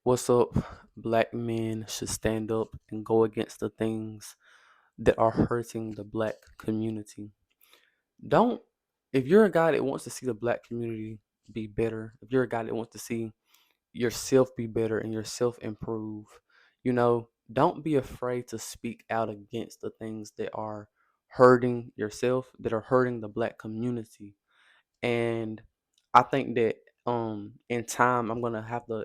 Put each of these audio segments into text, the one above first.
What's up? Black men should stand up and go against the things that are hurting the black community. Don't, if you're a guy that wants to see the black community be better, if you're a guy that wants to see yourself be better and yourself improve, don't be afraid to speak out against the things that are hurting yourself, that are hurting the black community. And I think that in time I'm gonna have to,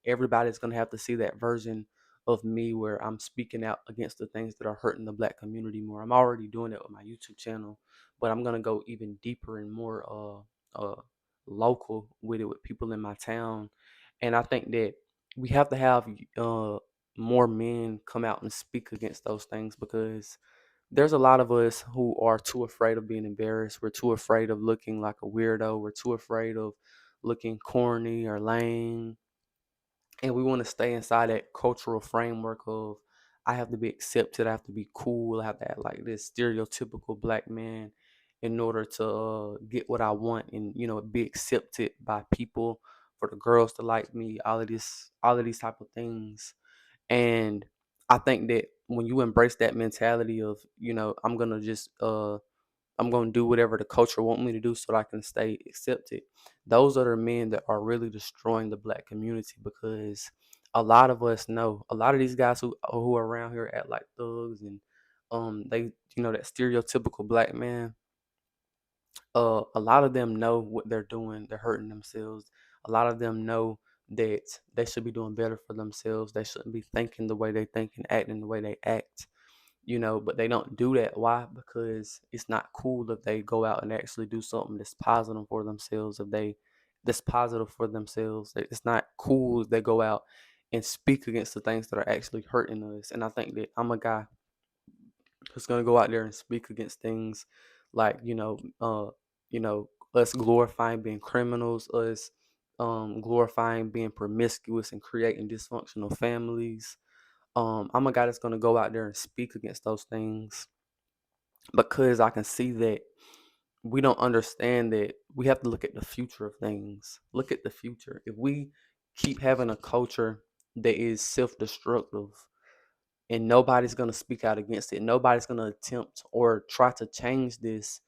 everybody's gonna have to see that version of me where I'm speaking out against the things that are hurting the black community more. I'm already doing it with my YouTube channel, but I'm gonna go even deeper and more local with it with people in my town. And I think that we have to have uh more men come out and speak against those things because there's a lot of us who are too afraid of being embarrassed. We're too afraid of looking like a weirdo. We're too afraid of looking corny or lame. And we want to stay inside that cultural framework of I have to be accepted, I have to be cool, I have to act like this stereotypical black man in order to get what I want and be accepted by people, for the girls to like me, all of these type of things. And I think that when you embrace that mentality of, I'm gonna do whatever the culture want me to do so that I can stay accepted. Those are the men that are really destroying the black community because a lot of us know a lot of these guys who are around here act like thugs and they that stereotypical black man. A lot of them know what they're doing. They're hurting themselves. A lot of them know that they should be doing better for themselves. They shouldn't be thinking the way they think and acting the way they act, but they don't do that. Why? Because it's not cool if they go out and actually do something that's positive for themselves. If they that's positive for themselves, it's not cool if they go out and speak against the things that are actually hurting us. And I think that I'm a guy who's gonna go out there and speak against things like us glorifying being criminals, us glorifying being promiscuous and creating dysfunctional families. I'm a guy that's gonna go out there and speak against those things because I can see that we don't understand that we have to look at the future of things. Look at the future. If we keep having a culture that is self-destructive and nobody's going to speak out against it, nobody's going to attempt or try to change this,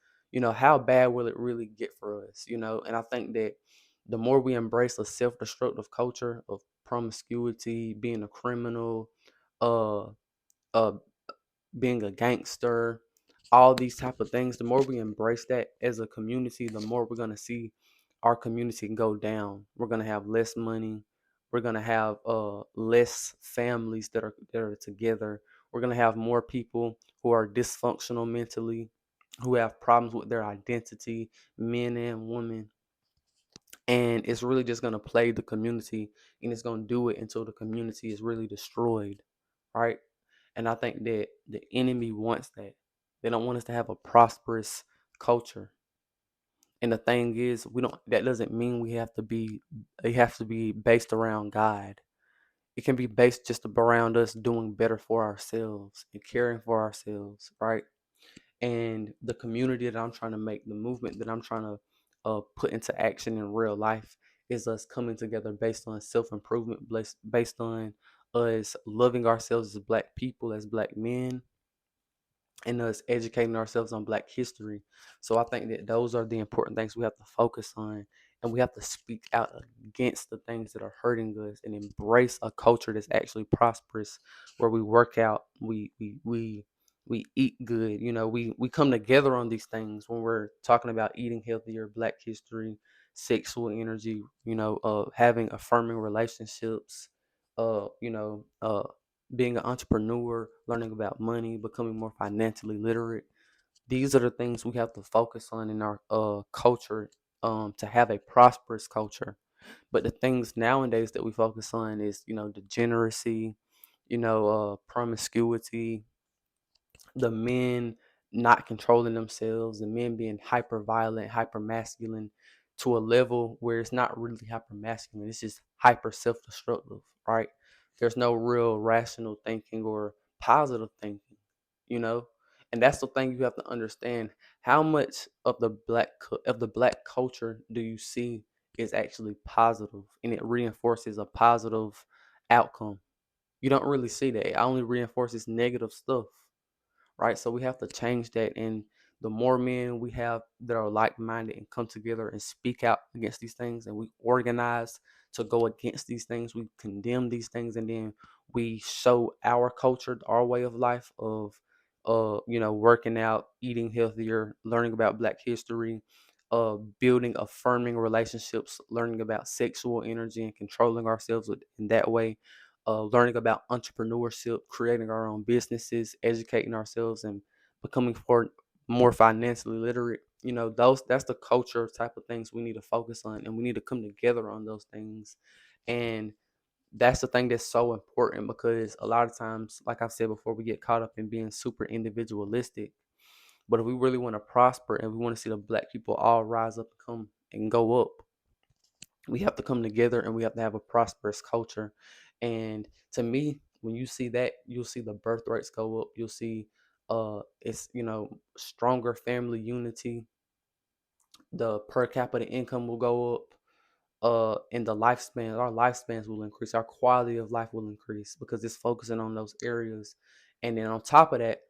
how bad will it really get for us, And I think that the more we embrace a self-destructive culture of promiscuity, being a criminal, uh, uh, being a gangster, all these type of things, the more we embrace that as a community, the more we're going to see our community go down. We're going to have less money. We're going to have less families that are together. We're going to have more people who are dysfunctional mentally, who have problems with their identity, men and women. And it's really just going to play the community, and it's going to do it until the community is really destroyed, right? And I think that the enemy wants that. They don't want us to have a prosperous culture. And the thing is, we don't that doesn't mean it has to be based around God. It can be based just around us doing better for ourselves and caring for ourselves, right? And the community that I'm trying to make, the movement that I'm trying to put into action in real life is us coming together based on self-improvement, based on us loving ourselves as black people, as black men, and us educating ourselves on black history. So I think that those are the important things we have to focus on, and we have to speak out against the things that are hurting us and embrace a culture that's actually prosperous, where we work out, we eat good. We come together on these things when we're talking about eating healthier, black history, sexual energy, having affirming relationships, being an entrepreneur, learning about money, becoming more financially literate. These are the things we have to focus on in our culture, to have a prosperous culture. But the things nowadays that we focus on is, degeneracy, promiscuity, the men not controlling themselves, the men being hyper violent, hyper masculine to a level where it's not really hyper masculine. It's just hyper self destructive, right? There's no real rational thinking or positive thinking, you know? And that's the thing you have to understand. How much of the black culture do you see is actually positive, and it reinforces a positive outcome. You don't really see that. It only reinforces negative stuff, right? So we have to change that. And the more men we have that are like minded and come together and speak out against these things, and we organize to go against these things, we condemn these things, and then we show our culture, our way of life of, working out, eating healthier, learning about Black history, building affirming relationships, learning about sexual energy and controlling ourselves in that way, learning about entrepreneurship, creating our own businesses, educating ourselves, and becoming more financially literate. That's the culture type of things we need to focus on, and we need to come together on those things. And that's the thing that's so important, because a lot of times, like I've said before, we get caught up in being super individualistic. But if we really want to prosper and we want to see the Black people all rise up and come and go up, we have to come together and we have to have a prosperous culture. And to me, when you see that, you'll see the birth rates go up. You'll see it's stronger family unity. The per capita income will go up, and our lifespans will increase, our quality of life will increase, because it's focusing on those areas. And then on top of that,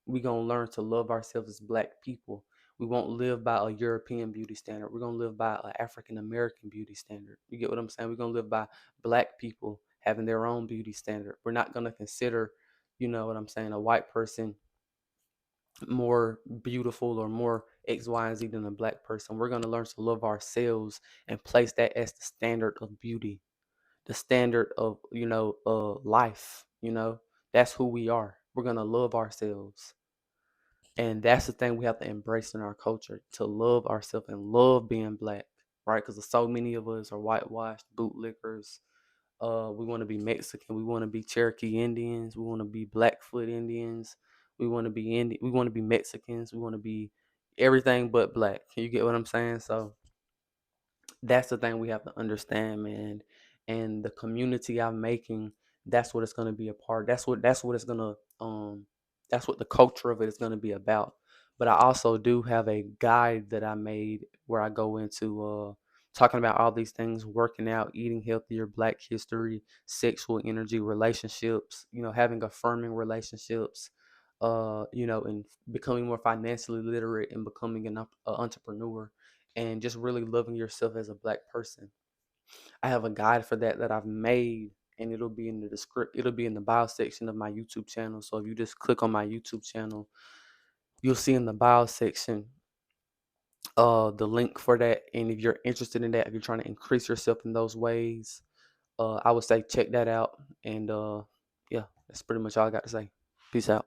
we're gonna learn to love ourselves as Black people. We won't live by a European beauty standard. We're gonna live by an African American beauty standard. You get what I'm saying? We're gonna live by Black people having their own beauty standard. We're not gonna consider, you know what I'm saying, a white person more beautiful or more X, Y, and Z than a Black person. We're going to learn to love ourselves and place that as the standard of beauty, the standard of, life. That's who we are. We're going to love ourselves. And that's the thing we have to embrace in our culture, to love ourselves and love being Black, right? Because so many of us are whitewashed bootlickers. We want to be Mexican. We want to be Cherokee Indians. We want to be Blackfoot Indians. We want to be Mexicans. We want to be everything but Black. You get what I'm saying? So that's the thing we have to understand, man. And the community I'm making, that's what it's gonna be a part. That's what it's gonna that's what the culture of it is gonna be about. But I also do have a guide that I made where I go into talking about all these things: working out, eating healthier, Black history, sexual energy, relationships, having affirming relationships, and becoming more financially literate and becoming an entrepreneur, and just really loving yourself as a Black person. I have a guide for that I've made, and it'll be in the bio section of my YouTube channel. So if you just click on my YouTube channel, you'll see in the bio section the link for that. And if you're interested in that, if you're trying to increase yourself in those ways, I would say check that out. And yeah, that's pretty much all I got to say. Peace out.